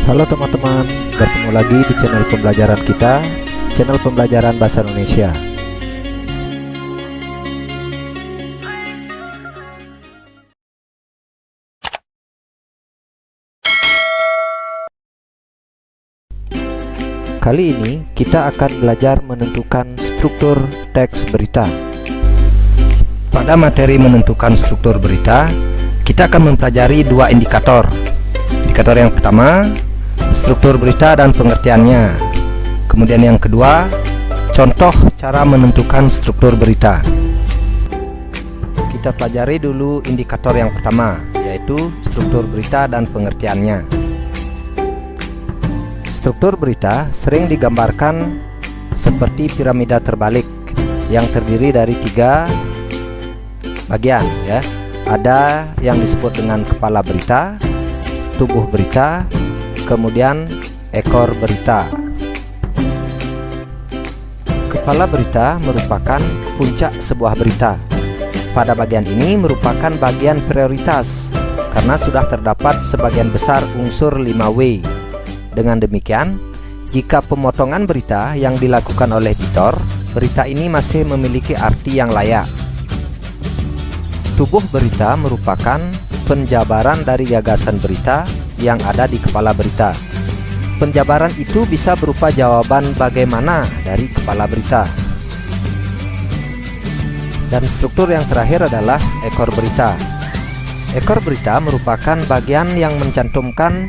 Halo teman-teman, bertemu lagi di channel pembelajaran kita, channel pembelajaran bahasa Indonesia. Kali ini kita akan belajar menentukan struktur teks berita. Pada materi menentukan struktur berita, kita akan mempelajari dua indikator. Indikator yang pertama, struktur berita dan pengertiannya. Kemudian yang kedua, contoh cara menentukan struktur berita. Kita pelajari dulu indikator yang pertama, yaitu struktur berita dan pengertiannya. Struktur berita sering digambarkan seperti piramida terbalik yang terdiri dari 3 bagian, ya. Ada yang disebut dengan kepala berita, tubuh berita, kemudian ekor berita. Kepala berita merupakan puncak sebuah berita. Pada bagian ini merupakan bagian prioritas karena sudah terdapat sebagian besar unsur 5W. Dengan demikian, jika pemotongan berita yang dilakukan oleh editor, berita ini masih memiliki arti yang layak. Tubuh berita merupakan penjabaran dari gagasan berita yang ada di kepala berita. Penjabaran itu bisa berupa jawaban bagaimana dari kepala berita. Dan struktur yang terakhir adalah ekor berita. Ekor berita merupakan bagian yang mencantumkan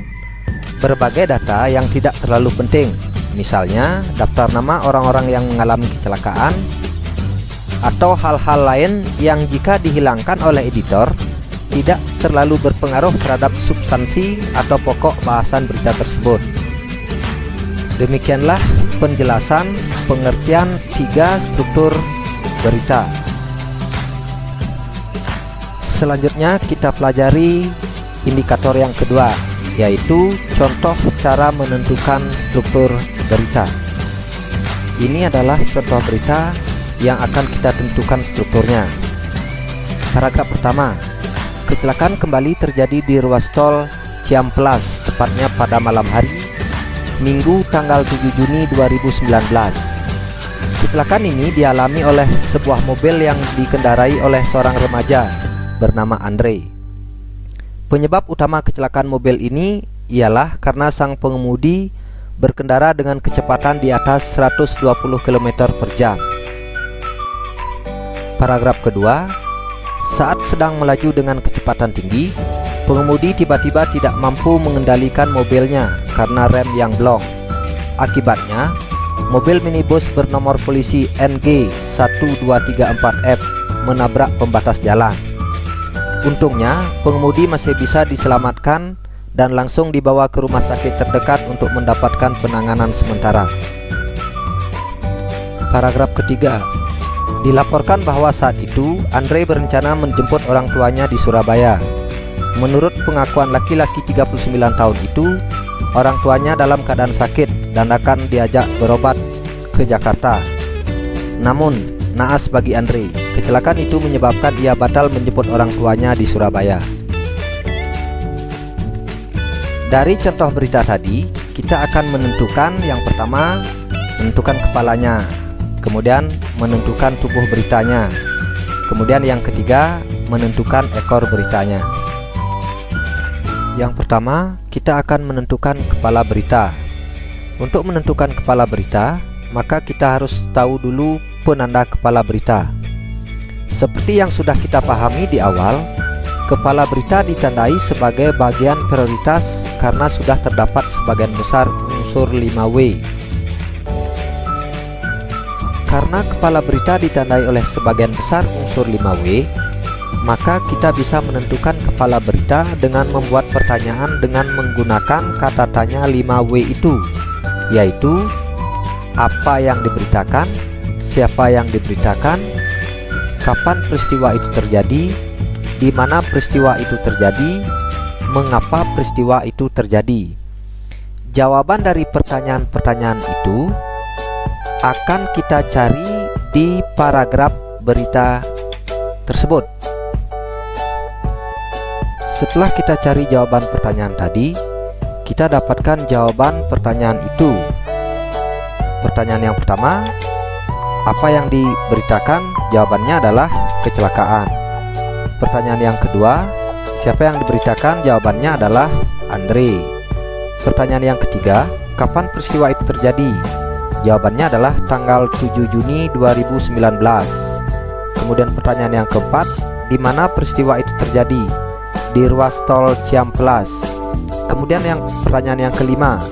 berbagai data yang tidak terlalu penting. Misalnya, daftar nama orang-orang yang mengalami kecelakaan atau hal-hal lain yang jika dihilangkan oleh editor tidak terlalu berpengaruh terhadap substansi atau pokok bahasan berita tersebut. Demikianlah penjelasan pengertian 3 struktur berita. Selanjutnya kita pelajari indikator yang kedua, yaitu contoh cara menentukan struktur berita. Ini adalah contoh berita yang akan kita tentukan strukturnya. Paragraf pertama, kecelakaan kembali terjadi di ruas tol Ciamplas, tepatnya pada malam hari Minggu tanggal 7 Juni 2019. Kecelakaan ini dialami oleh sebuah mobil yang dikendarai oleh seorang remaja bernama Andre. Penyebab utama kecelakaan mobil ini ialah karena sang pengemudi berkendara dengan kecepatan di atas 120 km per jam. Paragraf kedua, saat sedang melaju dengan kecepatan tinggi, pengemudi tiba-tiba tidak mampu mengendalikan mobilnya karena rem yang blong. Akibatnya, mobil minibus bernomor polisi NG1234F menabrak pembatas jalan. Untungnya, pengemudi masih bisa diselamatkan dan langsung dibawa ke rumah sakit terdekat untuk mendapatkan penanganan sementara. Paragraf ketiga, dilaporkan bahwa saat itu Andre berencana menjemput orang tuanya di Surabaya. Menurut pengakuan laki-laki 39 tahun itu, orang tuanya dalam keadaan sakit dan akan diajak berobat ke Jakarta. Namun, naas bagi Andre, kecelakaan itu menyebabkan ia batal menjemput orang tuanya di Surabaya. Dari contoh berita tadi, kita akan menentukan yang pertama, menentukan kepalanya, kemudian menentukan tubuh beritanya, kemudian yang ketiga, menentukan ekor beritanya. Yang pertama, kita akan menentukan kepala berita. Untuk menentukan kepala berita, maka kita harus tahu dulu penanda kepala berita. Seperti yang sudah kita pahami di awal, kepala berita ditandai sebagai bagian prioritas karena sudah terdapat sebagian besar unsur 5W. Karena kepala berita ditandai oleh sebagian besar unsur 5W, maka kita bisa menentukan kepala berita dengan membuat pertanyaan dengan menggunakan kata tanya 5W itu, yaitu apa yang diberitakan, siapa yang diberitakan, kapan peristiwa itu terjadi, di mana peristiwa itu terjadi, mengapa peristiwa itu terjadi. Jawaban dari pertanyaan-pertanyaan itu akan kita cari di paragraf berita tersebut. Setelah kita cari jawaban pertanyaan tadi, kita dapatkan jawaban pertanyaan itu. Pertanyaan yang pertama, apa yang diberitakan? Jawabannya adalah kecelakaan. Pertanyaan yang kedua, siapa yang diberitakan? Jawabannya adalah Andre. Pertanyaan yang ketiga, kapan peristiwa itu terjadi? Jawabannya adalah tanggal 7 Juni 2019. Kemudian pertanyaan yang keempat, di mana peristiwa itu terjadi? Di ruas tol Ciamplas. Kemudian pertanyaan yang kelima,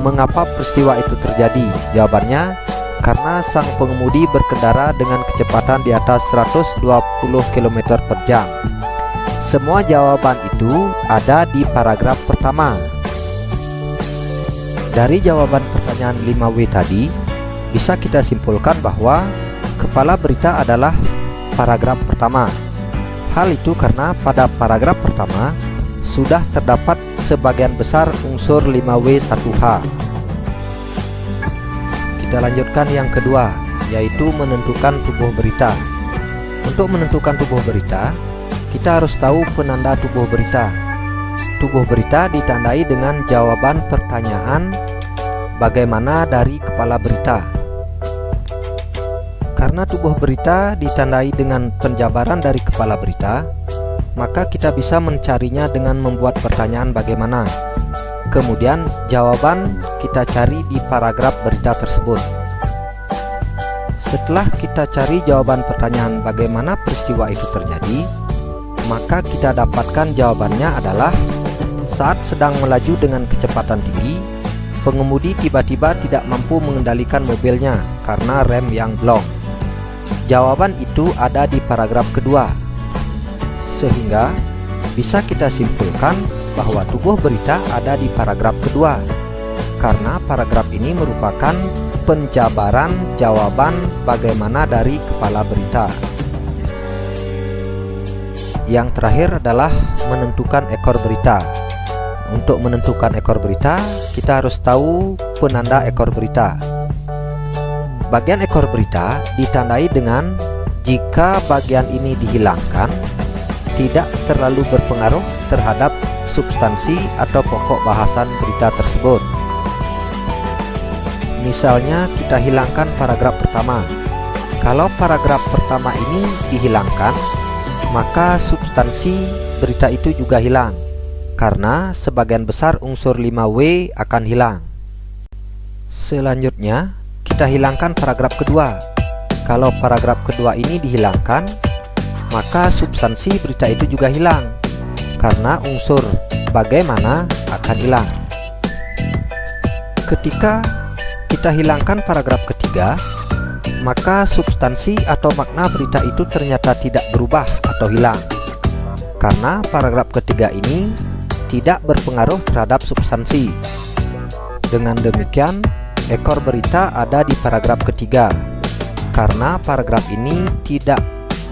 mengapa peristiwa itu terjadi? Jawabannya, karena sang pengemudi berkendara dengan kecepatan di atas 120 km per jam. Semua jawaban itu ada di paragraf pertama. Dari jawaban pertanyaan 5W tadi, bisa kita simpulkan bahwa kepala berita adalah paragraf pertama. Hal itu karena pada paragraf pertama sudah terdapat sebagian besar unsur 5W1H. Kita lanjutkan yang kedua, yaitu menentukan tubuh berita. Untuk menentukan tubuh berita, kita harus tahu penanda tubuh berita. Tubuh berita ditandai dengan jawaban pertanyaan bagaimana dari kepala berita. Karena tubuh berita ditandai dengan penjabaran dari kepala berita, maka kita bisa mencarinya dengan membuat pertanyaan bagaimana. Kemudian jawaban kita cari di paragraf berita tersebut. Setelah kita cari jawaban pertanyaan bagaimana peristiwa itu terjadi, maka kita dapatkan jawabannya adalah saat sedang melaju dengan kecepatan tinggi, pengemudi tiba-tiba tidak mampu mengendalikan mobilnya karena rem yang blong. Jawaban itu ada di paragraf kedua. Sehingga bisa kita simpulkan bahwa tubuh berita ada di paragraf kedua, karena paragraf ini merupakan penjabaran jawaban bagaimana dari kepala berita. Yang terakhir adalah menentukan ekor berita. Untuk menentukan ekor berita, kita harus tahu penanda ekor berita. Bagian ekor berita ditandai dengan jika bagian ini dihilangkan, tidak terlalu berpengaruh terhadap substansi atau pokok bahasan berita tersebut. Misalnya kita hilangkan paragraf pertama. Kalau paragraf pertama ini dihilangkan, maka substansi berita itu juga hilang, karena sebagian besar unsur 5W akan hilang. Selanjutnya, kita hilangkan paragraf kedua. Kalau paragraf kedua ini dihilangkan, maka substansi berita itu juga hilang, karena unsur bagaimana akan hilang. Ketika kita hilangkan paragraf ketiga, maka substansi atau makna berita itu ternyata tidak berubah atau hilang, karena paragraf ketiga ini tidak berpengaruh terhadap substansi. Dengan demikian, ekor berita ada di paragraf ketiga, karena paragraf ini tidak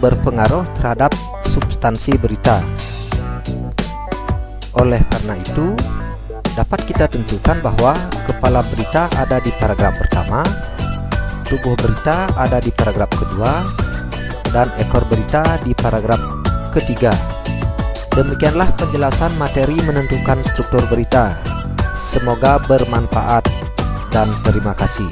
berpengaruh terhadap substansi berita. Oleh karena itu, dapat kita tentukan bahwa kepala berita ada di paragraf pertama, tubuh berita ada di paragraf kedua, dan ekor berita di paragraf ketiga. Demikianlah penjelasan materi menentukan struktur berita. Semoga bermanfaat dan terima kasih.